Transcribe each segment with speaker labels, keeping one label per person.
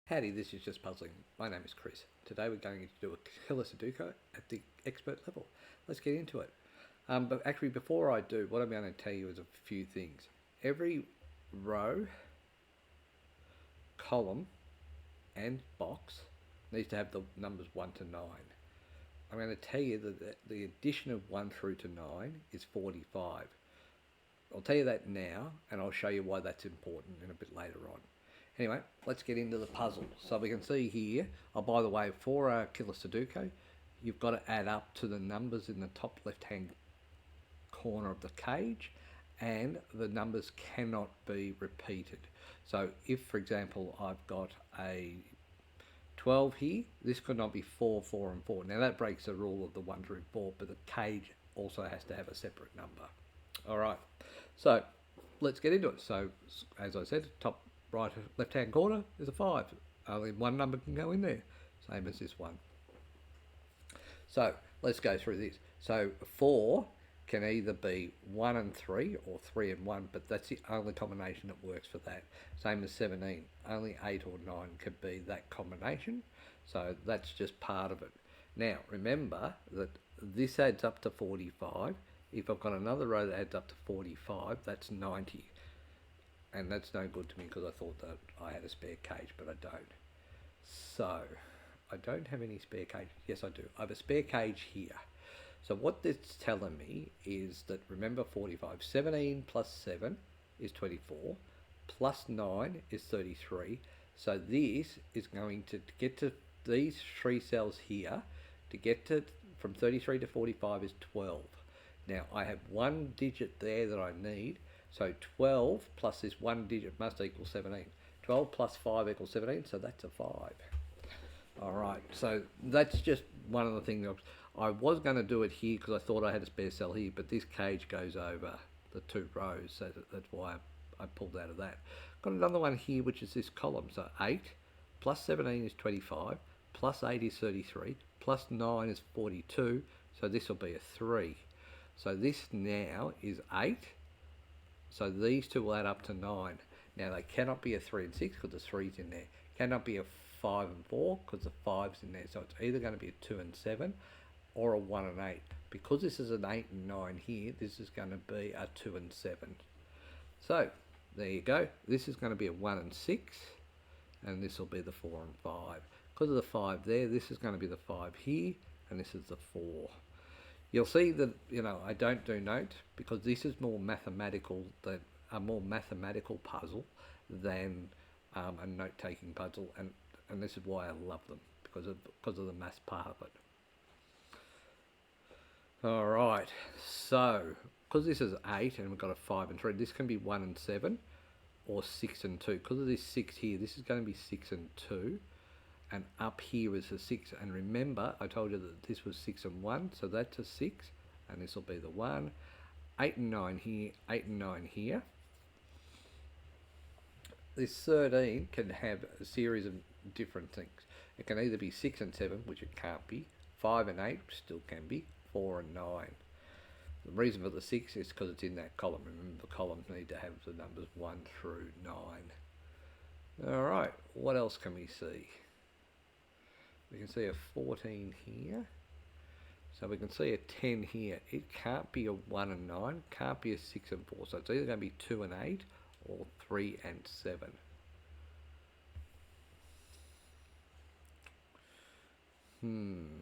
Speaker 1: Howdy, this is Just Puzzling. My name is Chris. Today we're going to do a killer Sudoku at the expert level. Let's get into it. But actually, before I do, what I'm going to tell you is a few things. Every row, column, and box needs to have the numbers 1 to 9. I'm going to tell you that the addition of 1 through to 9 is 45. I'll tell you that now, and I'll show you why that's important in a bit later on. Anyway, let's get into the puzzle. So we can see here, oh, by the way, for a killer Sudoku, you've got to add up to the numbers in the top left-hand corner of the cage, and the numbers cannot be repeated. So if, for example, I've got a 12 here, this could not be 4, 4, and 4. Now that breaks the rule of the 1 through 4, but the cage also has to have a separate number. All right, so let's get into it. So as I said, top right left hand corner is a 5. Only one number can go in there, same as this one. So let's go through this. So 4 can either be 1 and 3 or 3 and 1, but that's the only combination that works for that. Same as 17, only 8 or 9 could be that combination, so that's just part of it. Now remember that this adds up to 45. If I've got another row that adds up to 45, that's 90. And that's no good to me because I thought that I had a spare cage, but I don't. So, I don't have any spare cage. Yes, I do. I have a spare cage here. So what this is telling me is that, remember 45, 17 plus 7 is 24, plus 9 is 33. So this is going to get to these 3 cells here, to get to from 33 to 45 is 12. Now I have one digit there that I need, so 12 plus this one digit must equal 17. 12 plus 5 equals 17, so that's a 5. All right, so that's just one of the things. I was going to do it here because I thought I had a spare cell here, but this cage goes over the 2 rows, so that's why I pulled out of that. Got another one here, which is this column. So 8 plus 17 is 25, plus 8 is 33, plus 9 is 42, so this will be a 3. So this now is 8. So these two will add up to 9. Now they cannot be a 3 and 6 because the 3's in there. Cannot be a 5 and 4 because the 5's in there. So it's either going to be a 2 and 7 or a 1 and 8. Because this is an 8 and 9 here, this is going to be a 2 and 7. So there you go. This is going to be a 1 and 6, and this will be the 4 and 5. Because of the 5 there, this is going to be the 5 here, and this is the 4. You'll see that, I don't do note because this is more mathematical, a more mathematical puzzle than a note-taking puzzle, and this is why I love them, because of the maths part of it. All right, so because this is 8 and we've got a 5 and 3, this can be 1 and 7 or 6 and 2. Because of this 6 here, this is going to be 6 and 2. And up here is a 6, and remember I told you that this was 6 and 1, so that's a 6, and this will be the 1. 8 and 9 here, 8 and 9 here. This 13 can have a series of different things. It can either be 6 and 7, which it can't be, 5 and 8 still can be, 4 and 9. The reason for the 6 is because it's in that column. Remember, the columns need to have the numbers 1 through 9. Alright, what else can we see? We can see a 14 here. So we can see a 10 here. It can't be a 1 and 9, can't be a 6 and 4. So it's either going to be 2 and 8 or 3 and 7. Hmm.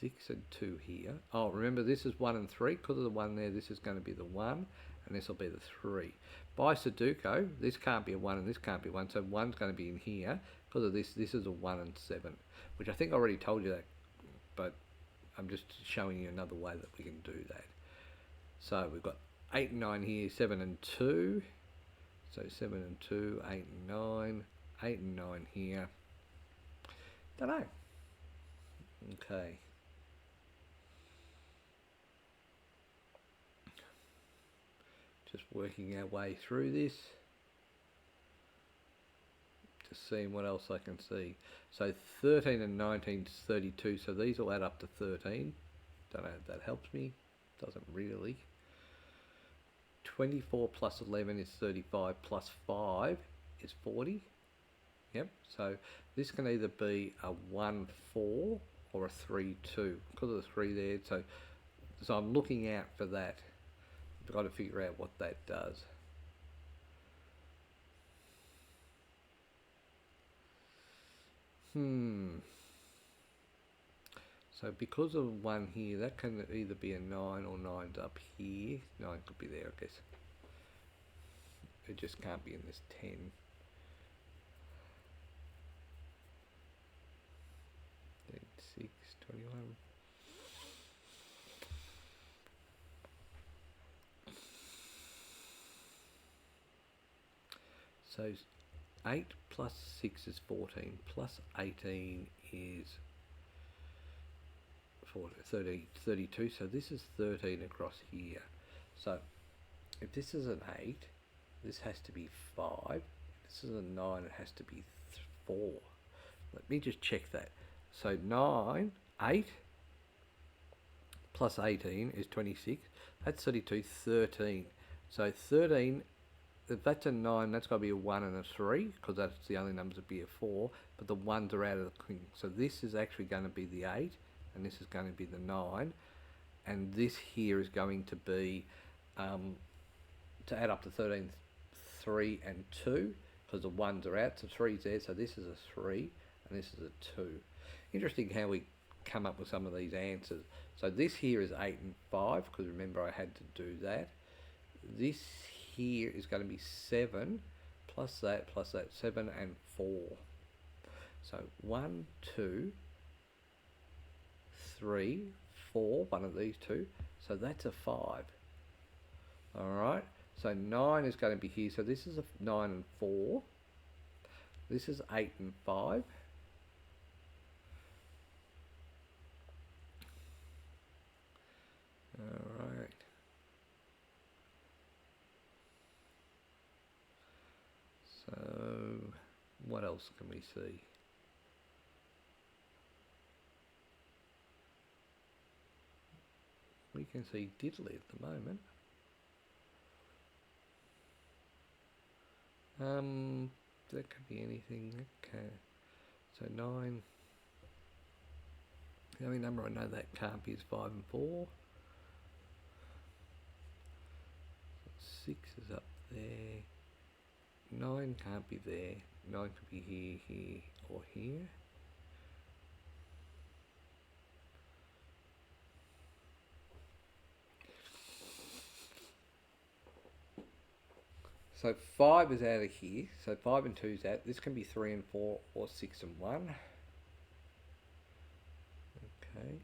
Speaker 1: 6 and 2 here. Oh, remember this is 1 and 3. Because of the 1 there, this is going to be the 1, and this will be the 3. By Sudoku, this can't be a 1 and this can't be 1, so 1's going to be in here. Because of this, this is a 1 and 7, which I think I already told you that, but I'm just showing you another way that we can do that. So we've got 8 and 9 here, 7 and 2. So 7 and 2, 8 and 9, 8 and 9 here. Don't know. Okay. Just working our way through this. Just seeing what else I can see. So 13 and 19 is 32, so these will add up to 13. Don't know if that helps me. Doesn't really. 24 plus 11 is 35, plus 5 is 40. Yep. So this can either be a 1 4 or a 3 2 because of the 3 there. So I'm looking out for that. I've got to figure out what that does. So because of 1 here, that can either be a 9 or 9's up here. 9 could be there, I guess. It just can't be in this 10. 6, 21. So 8 plus 6 is 14, plus 18 is 32, so this is 13 across here. So if this is an 8, this has to be 5. If this is a 9, it has to be 4. Let me just check that. So 8 plus 18 is 26. That's 32, 13. So 13, if that's a 9, that's got to be a 1 and a 3, because that's the only numbers that be a 4, but the 1s are out of the thing. So this is actually going to be the 8, and this is going to be the 9, and this here is going to be, to add up to 13, 3 and 2, because the 1s are out, so 3's there, so this is a 3, and this is a 2. Interesting how we come up with some of these answers. So this here is 8 and 5, because remember I had to do that. This here is going to be 7 plus that, 7 and 4. So 1, 2, 3, 4, one of these two. So that's a 5. Alright, so 9 is going to be here. So this is a 9 and 4. This is 8 and 5. Alright. So what else can we see? We can see diddly at the moment. That could be anything. Okay. So 9. The only number I know that can't be is 5 and 4. 6 is up there. 9 can't be there. 9 could be here, here, or here. So 5 is out of here. So 5 and 2 is out. This can be 3 and 4 or 6 and 1. Okay.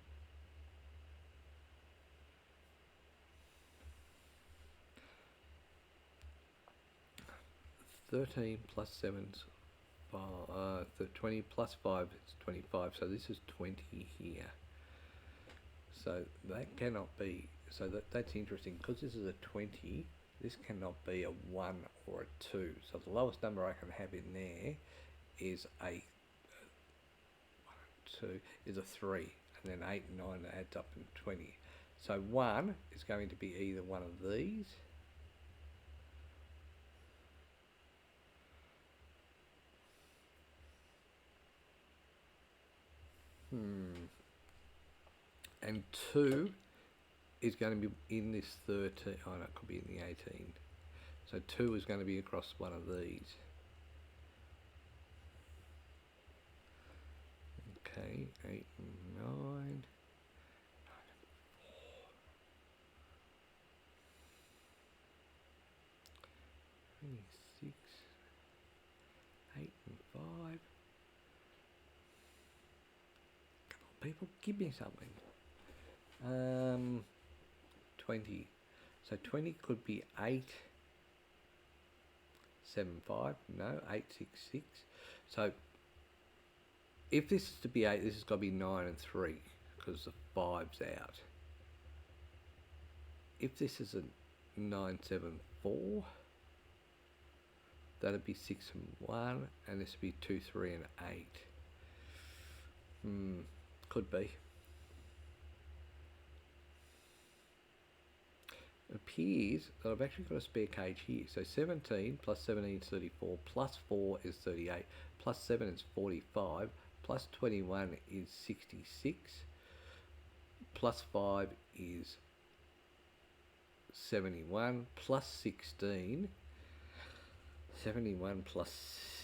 Speaker 1: 13 plus 7's 20 plus 5 is 25. So this is 20 here. So that cannot be. So that's interesting because this is a 20. This cannot be a 1 or a 2. So the lowest number I can have in there is a 2 is a 3, and then 8 and 9 adds up in 20. So 1 is going to be either one of these, and 2 is going to be in this 13. Oh no, it could be in the 18. So 2 is going to be across one of these. Okay, 8 and 9. 26, 8 and 5. Come on, people, give me something. 20. So 20 could be 8, 7, 5. No, 8, 6, 6. So if this is to be 8, this has got to be 9 and 3 because the 5's out. If this is a 9, 7, 4, that'd be 6 and 1, and this would be 2, 3 and 8. Could be. It appears that I've actually got a spare cage here. So 17 plus 17 is 34, plus 4 is 38, plus 7 is 45, plus 21 is 66, plus 5 is 71, plus 16. 71 plus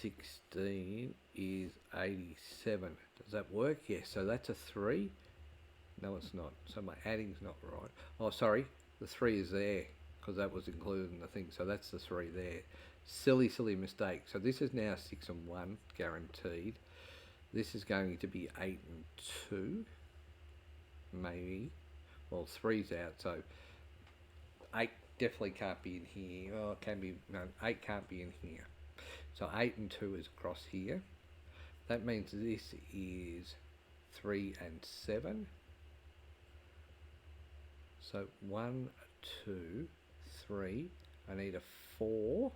Speaker 1: 16 is 87. Does that work? Yes. So that's a 3. No, it's not. So my adding's not right. Oh, sorry. The 3 is there because that was included in the thing. So that's the 3 there. Silly, silly mistake. So this is now 6 and 1, guaranteed. This is going to be 8 and 2, maybe. Well, 3's out, so 8 definitely can't be in here. Oh, it can be. No, 8 can't be in here. So 8 and 2 is across here. That means this is 3 and 7. So 1, 2, 3. I need a 4.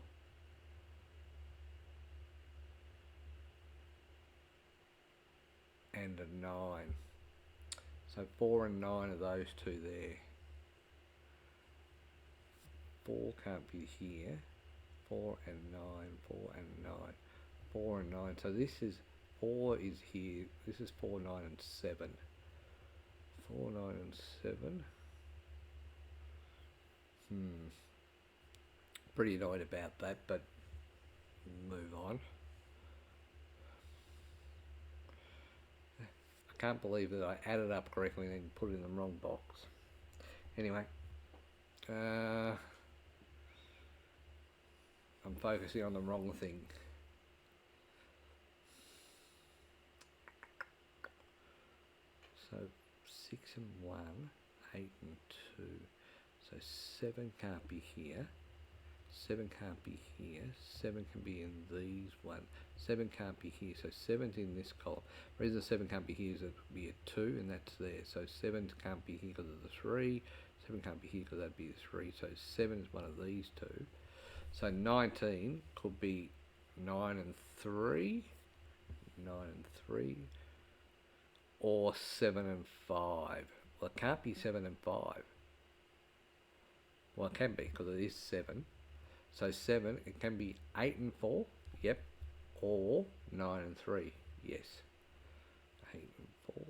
Speaker 1: And a 9. So 4 and 9 are those two there. 4 can't be here. 4 and 9, 4 and 9, 4 and 9. So this is 4 is here. This is 4, 9 and 7. 4, 9 and 7. Pretty annoyed about that, but move on. I can't believe that I added up correctly and then put it in the wrong box. Anyway, I'm focusing on the wrong thing. So 6 and 1, 8 and 2. So 7 can't be here. 7 can't be here. 7 can be in these one. 7 can't be here. So 7's in this column. The reason 7 can't be here is it would be a 2, and that's there. So 7 can't be here because of the 3. 7 can't be here because that'd be the 3. So 7 is one of these two. So 19 could be 9 and 3. 9 and 3. Or 7 and 5. Well, it can't be 7 and 5. Well, it can be because it is 7. So 7, it can be 8 and 4, yep, or 9 and 3, yes. 8 and 4.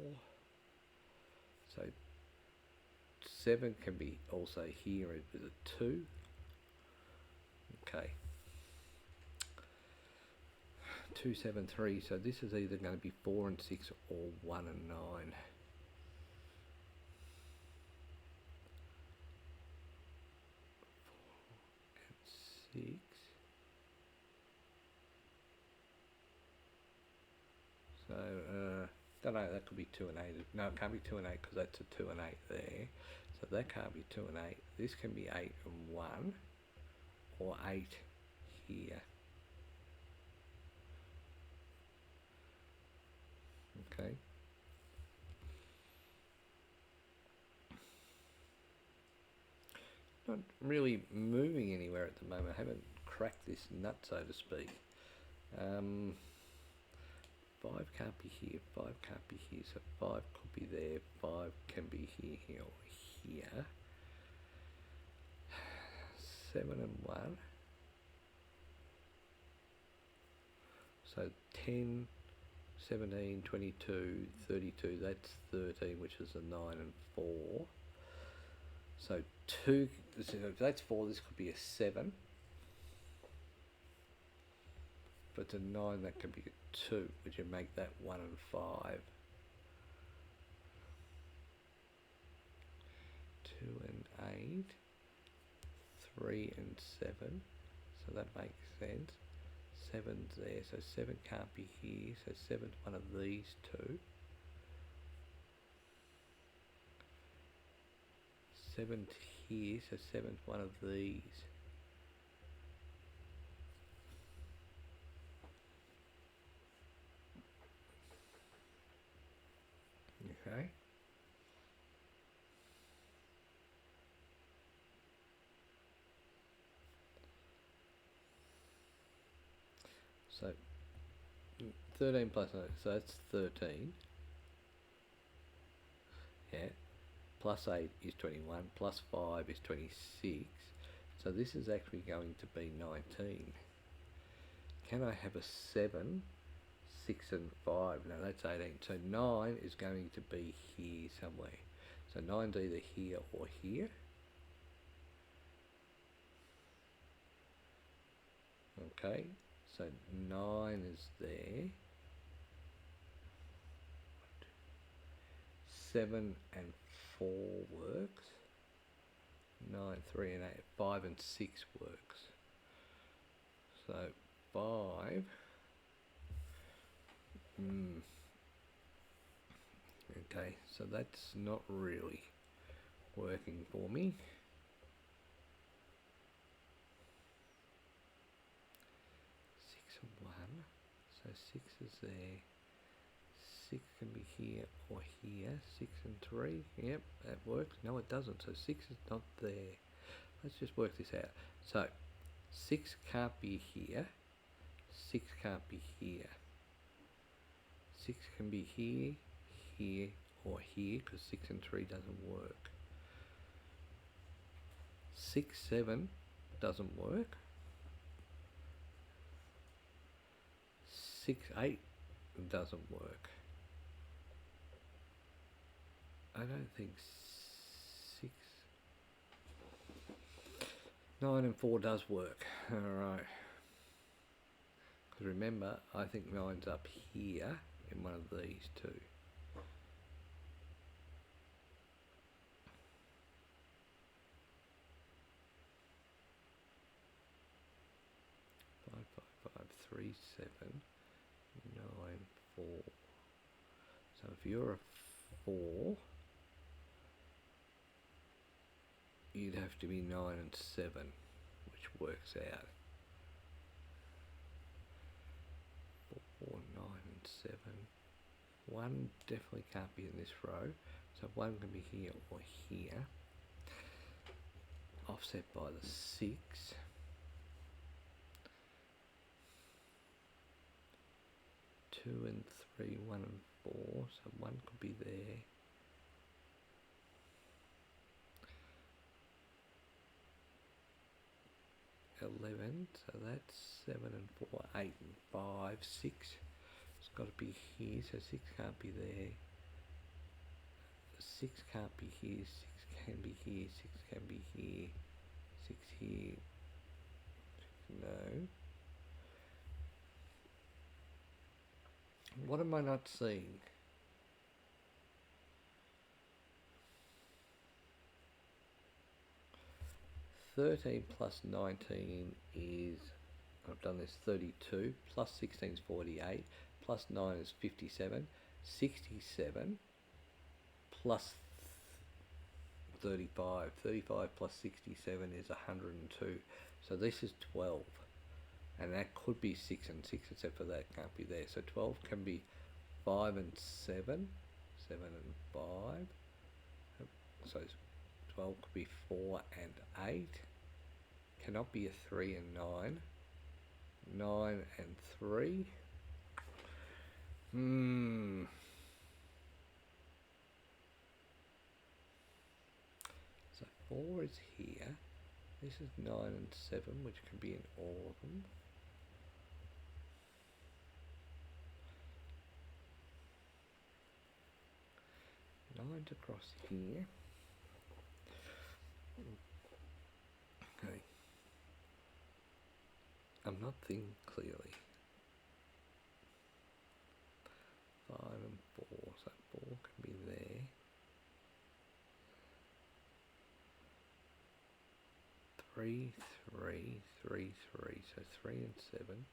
Speaker 1: So 7 can be also here with a 2. Okay. 2, 7, 3. So this is either going to be 4 and 6 or 1 and 9. 6. So, don't know, that could be 2 and 8. No, it can't be 2 and 8 because that's a 2 and 8 there. So that can't be 2 and 8. This can be 8 and 1 or 8 here. Okay. Not really moving anywhere at the moment. I haven't cracked this nut, so to speak. 5 can't be here. 5 can't be here. So 5 could be there. 5 can be here or here. 7 and 1. So 10, 17, 22, 32. That's 13, which is a 9 and 4. So 2, so if that's 4, this could be a 7. But it's a 9, that could be a 2, which would make that 1 and 5. 2 and 8. 3 and 7. So that makes sense. 7's there, so 7 can't be here, so 7's one of these two. 7's here, so 7's one of these. Okay. So 13 plus 9, so that's 13. Yeah. plus 8 is 21, plus 5 is 26. So this is actually going to be 19. Can I have a 7, 6 and 5? No, that's 18. So 9 is going to be here somewhere. So 9's either here or here. Okay, so 9 is there. 7 and 4 works. 9, 3 and 8, 5 and 6 works. So 5. Okay, so that's not really working for me. 6 and 1, so 6 is there. 6 can be here or here. 6 and 3, yep, that works. No, it doesn't, so 6 is not there. Let's just work this out. So 6 can't be here. 6 can't be here. 6 can be here, here, or here, because 6 and 3 doesn't work. 6, 7 doesn't work. 6, 8 doesn't work. I don't think 6, 9 and 4 does work. Alright. Because remember, I think 9's up here in one of these two. 5, 5, 5, 3, 7, 9, 4. So if you're a 4, you'd have to be 9 and 7, which works out. 4, 9 and 7. 1 definitely can't be in this row, so 1 can be here or here. Offset by the 6. 2 and 3, 1 and 4, so 1 could be there. 11, so that's 7 and 4, 8 and 5, 6. It's got to be here, so 6 can't be there. 6 can't be here, 6 can be here, 6 can be here, 6 here. No. What am I not seeing? $13 plus 19 is, I've done this, 32, plus 16 is 48, plus 9 is 57, 67 plus 35, 35 plus 67 is 102, so this is 12, and that could be 6 and 6, except for that can't be there, so 12 can be 5 and 7, 7 and 5, so 12 could be 4 and 8, cannot be a 3 and 9, 9 and 3, so 4 is here, this is 9 and 7, which can be in all of them. Nine's across here. Okay. I'm not thinking clearly. 5 and 4, so 4 can be there. 3, 3, 3, 3, so 3 and 7.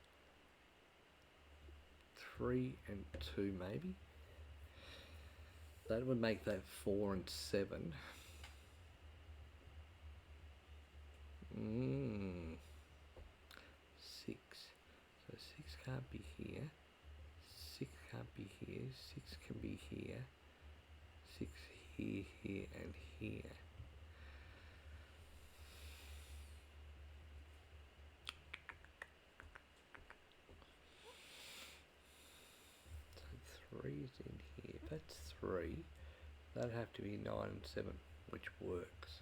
Speaker 1: 3 and 2 maybe. That would make that 4 and 7. 6. So 6 can't be here. 6 can't be here. 6 can be here. 6 here, here, and here. So 3's in here. That's 3. That'd have to be 9 and 7, which works.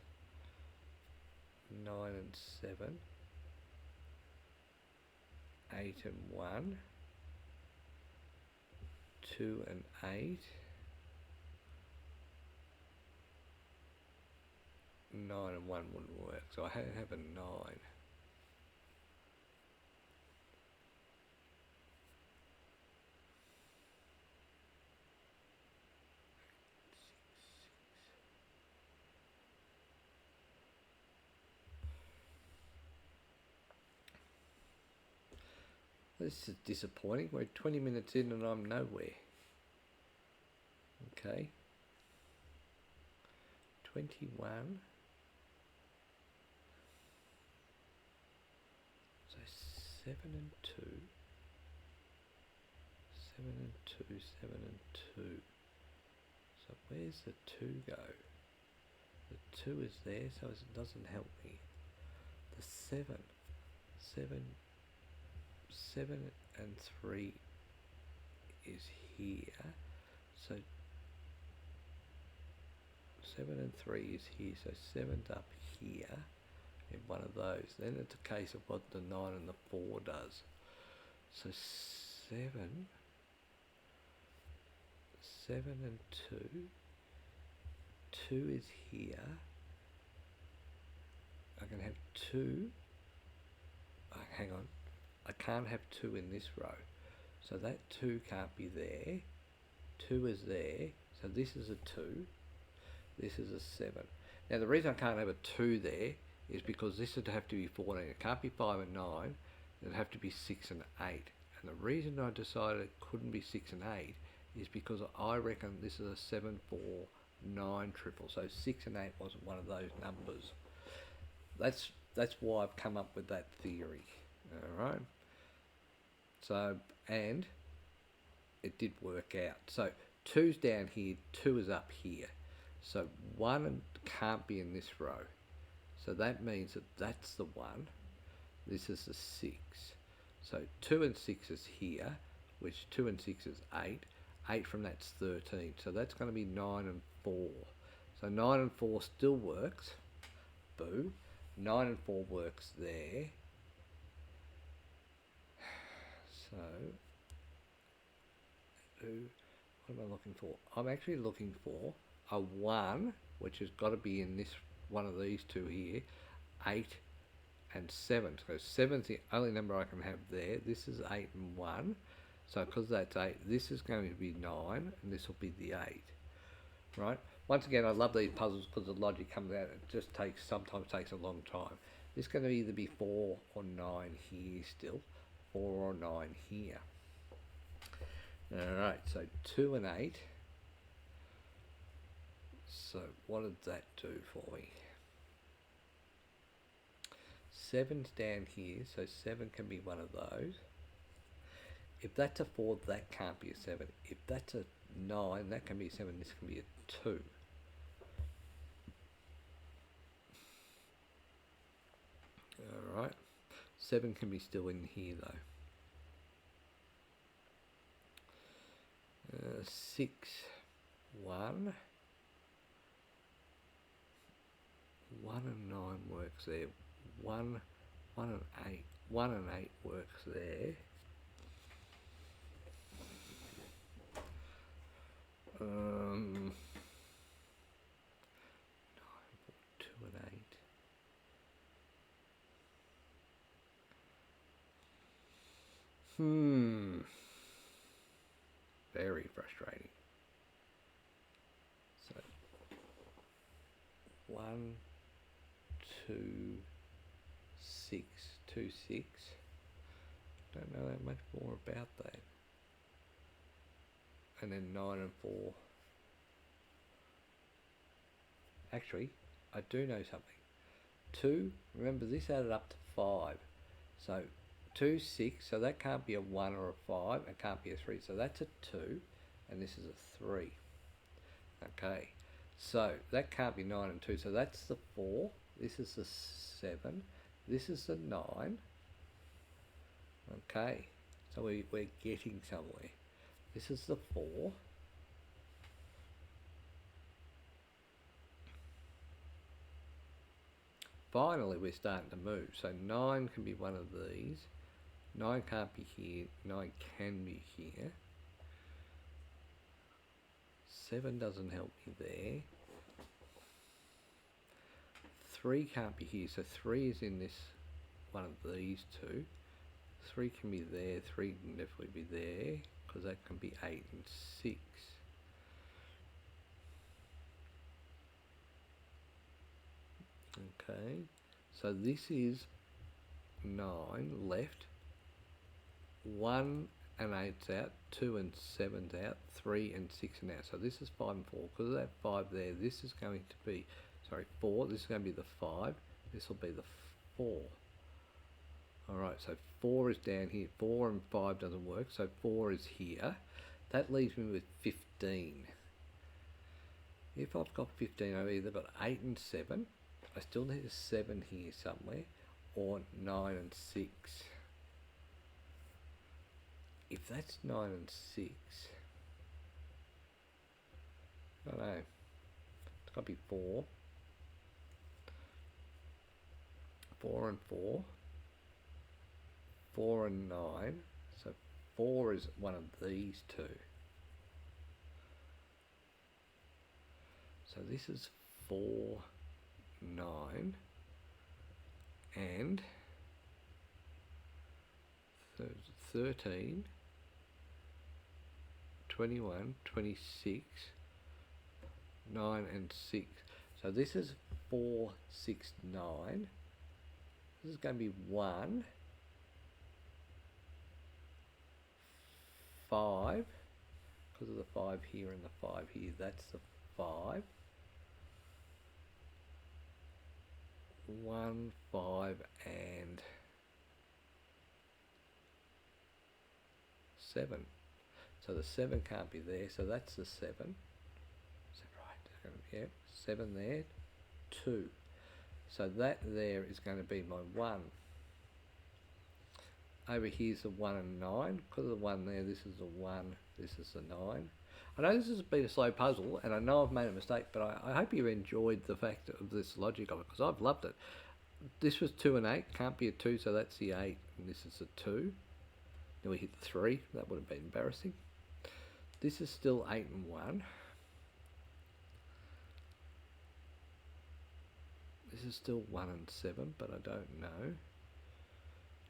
Speaker 1: 9 and 7. 8 and 1. 2 and 8. 9 and 1 wouldn't work, so I have a 9. This is disappointing. We're 20 minutes in and I'm nowhere. Okay. 21. So 7 and 2. 7 and 2, 7 and 2. So where's the 2 go? The 2 is there, so it doesn't help me. The 7. 7 and 3 is here. So 7 and 3 is here, so 7's up here in one of those. Then it's a case of what the 9 and the 4 does. So 7 and 2. 2 is here. I can have 2. Hang on. I can't have 2 in this row. So that 2 can't be there. 2 is there. So this is a 2. This is a 7. Now the reason I can't have a 2 there is because this would have to be 14. It can't be 5 and 9. It'd have to be 6 and 8. And the reason I decided it couldn't be 6 and 8 is because I reckon this is a 7, 4, 9 triple. So 6 and 8 wasn't one of those numbers. That's why I've come up with that theory. Alright. So, and it did work out. So 2's down here, 2 is up here. So 1 can't be in this row. So that means that that's the 1. This is the 6. So 2 and 6 is here, which 2 and 6 is 8. 8 from that's 13. So that's going to be 9 and 4. So 9 and 4 still works. Boo. 9 and 4 works there. So, what am I looking for? I'm actually looking for a 1, which has got to be in this one of these two here, 8 and 7. So 7's the only number I can have there. This is 8 and 1. So because that's 8, this is going to be 9, and this will be the 8. Right? Once again, I love these puzzles because the logic comes out. It just sometimes takes a long time. This is going to either be 4 or 9 here still. 4 or 9 here. Alright, so 2 and 8. So what did that do for me? 7's down here, so 7 can be one of those. If that's a 4, that can't be a 7. If that's a 9, that can be a 7, this can be a 2. Alright, 7 can be still in here though. 6, 1. 1 and 9 works there. 1 and 8. 1 and 8 works there. 9, 4, 2 and 8. Very frustrating. So 1, 2, 6, 2, 6. Don't know that much more about that. And then 9 and 4. Actually, I do know something. 2, remember this added up to 5. So 2, 6, so that can't be a 1 or a 5, it can't be a 3, so that's a 2, and this is a 3. Okay, so that can't be 9 and 2, so that's the 4, this is the 7, this is the 9. Okay, so we're getting somewhere. This is the 4. finally we're starting to move. So 9 can be one of these. 9 can't be here. 9 can be here. 7 doesn't help me there. 3 can't be here, so 3 is in this one of these two. 3 can be there, 3 can definitely be there, because that can be 8 and 6. Okay, so this is 9 left. 1 and 8's out, 2 and 7's out, 3 and 6 are out. So this is 5 and 4. Because of that 5 there, this is going to be, 4. This is going to be the 5. This will be the 4. Alright, so 4 is down here. 4 and 5 doesn't work, so 4 is here. That leaves me with 15. If I've got 15, I've either got 8 and 7. I still need a 7 here somewhere, or 9 and 6. If that's 9 and 6, I don't know, it's got to be 4. 4 and 4. 4 and 9. So 4 is one of these two. So this is 4, 9, and 13, 21, 26, 9 and 6. So this is 4, 6, 9. This is going to be 1, 5, because of the 5 here and the 5 here, that's the 5. 1, 5 and 7. So the 7 can't be there, so that's the 7. Is that right? Yeah, 7 there, 2. So that there is going to be my 1. Over here's the 1 and 9. Because of the 1 there, this is the 1, this is the 9. I know this has been a slow puzzle, and I know I've made a mistake, but I hope you enjoyed the fact of this logic of it, because I've loved it. This was 2 and 8, can't be a 2, so that's the 8, and this is a 2. Then we hit the 3, that would have been embarrassing. This is still 8 and 1. This is still 1 and 7, but I don't know.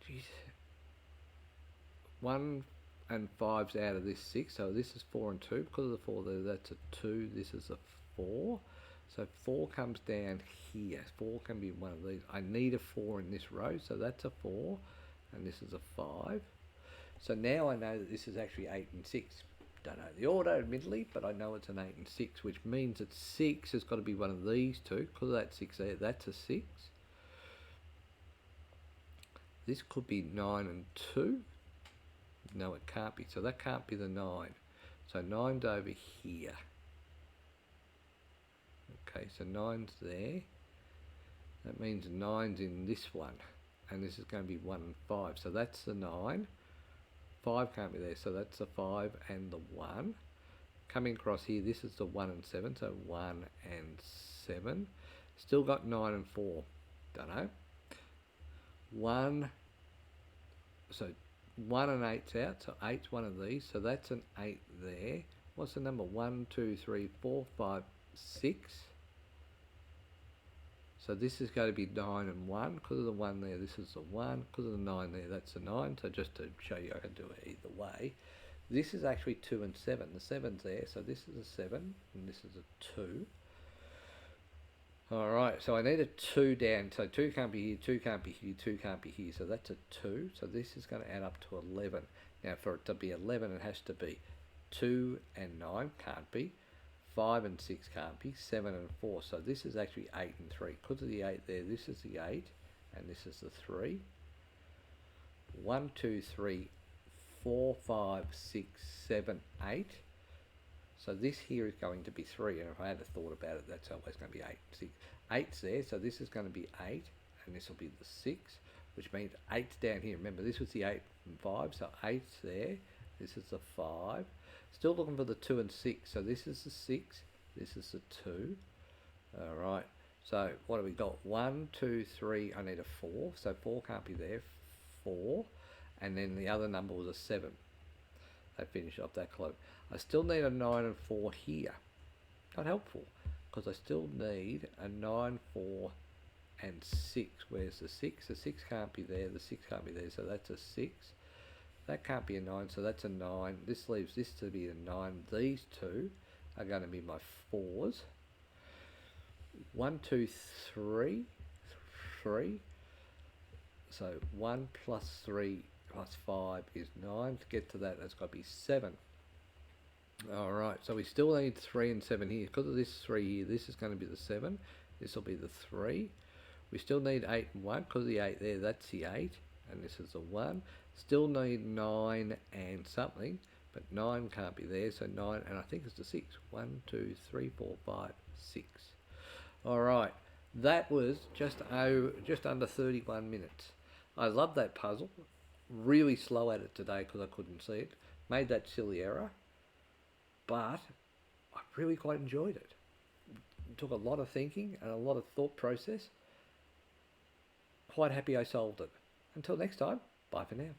Speaker 1: Jeez. 1 and 5's out of this 6, so this is 4 and 2. Because of the 4 there, that's a 2, this is a 4. So 4 comes down here. 4 can be one of these. I need a 4 in this row, so that's a 4, and this is a 5. So now I know that this is actually 8 and 6. Don't know the order, admittedly, but I know it's an 8 and 6, which means that 6 has got to be one of these two. Because of that 6 there, that's a 6. This could be 9 and 2. No, it can't be. So that can't be the 9. So 9's over here. Okay, so 9's there. That means 9's in this one. And this is going to be 1 and 5. So that's the 9. 5 can't be there. So that's the 5 and the 1. Coming across here, this is the 1 and 7. So 1 and 7. Still got 9 and 4. Don't know. 1. So 1 and 8's out, so 8's one of these, so that's an 8 there. What's the number? 1, 2, 3, 4, 5, 6. So this is going to be 9 and 1. Because of the 1 there, this is the 1. Because of the 9 there, that's the 9. So just to show you I can do it either way. This is actually 2 and 7. The 7's there, so this is a 7, and this is a 2. Alright, so I need a 2 down. So 2 can't be here, 2 can't be here, 2 can't be here. So that's a 2. So this is going to add up to 11. Now for it to be 11, it has to be 2 and 9, can't be. 5 and 6 can't be. 7 and 4. So this is actually 8 and 3. Because of the 8 there, this is the 8, and this is the 3. 1, 2, 3, 4, 5, 6, 7, 8. So this here is going to be 3, and if I had a thought about it, that's always going to be 8. 6. 8's there, so this is going to be 8, and this will be the 6, which means 8's down here. Remember, this was the 8 and 5, so 8's there. This is the 5. Still looking for the 2 and 6, so this is the 6, this is the 2. Alright, So what have we got? 1, 2, 3. I need a 4. So 4 can't be there. 4. And then the other number was a 7. They finished off that clue. I still need a 9 and 4 here. Not helpful, because I still need a 9, 4 and 6. Where's the 6? The 6 can't be there. The 6 can't be there. So that's a 6. That can't be a 9. So that's a 9. This leaves this to be a 9. These two are going to be my 4s. 1, 2, 3. 3. So 1 plus 3 plus 5 is 9. To get to that, that's got to be 7. Alright, so we still need 3 and 7 here. Because of this 3 here, this is going to be the 7. This will be the 3. We still need 8 and 1. Because of the 8 there, that's the 8. And this is the 1. Still need 9 and something. But 9 can't be there, so 9, and I think it's the 6. 1, 2, 3, 4, 5, 6. Alright, that was just under 31 minutes. I love that puzzle. Really slow at it today because I couldn't see it. Made that silly error. But I really quite enjoyed it. It took a lot of thinking and a lot of thought process. Quite happy I solved it. Until next time, bye for now.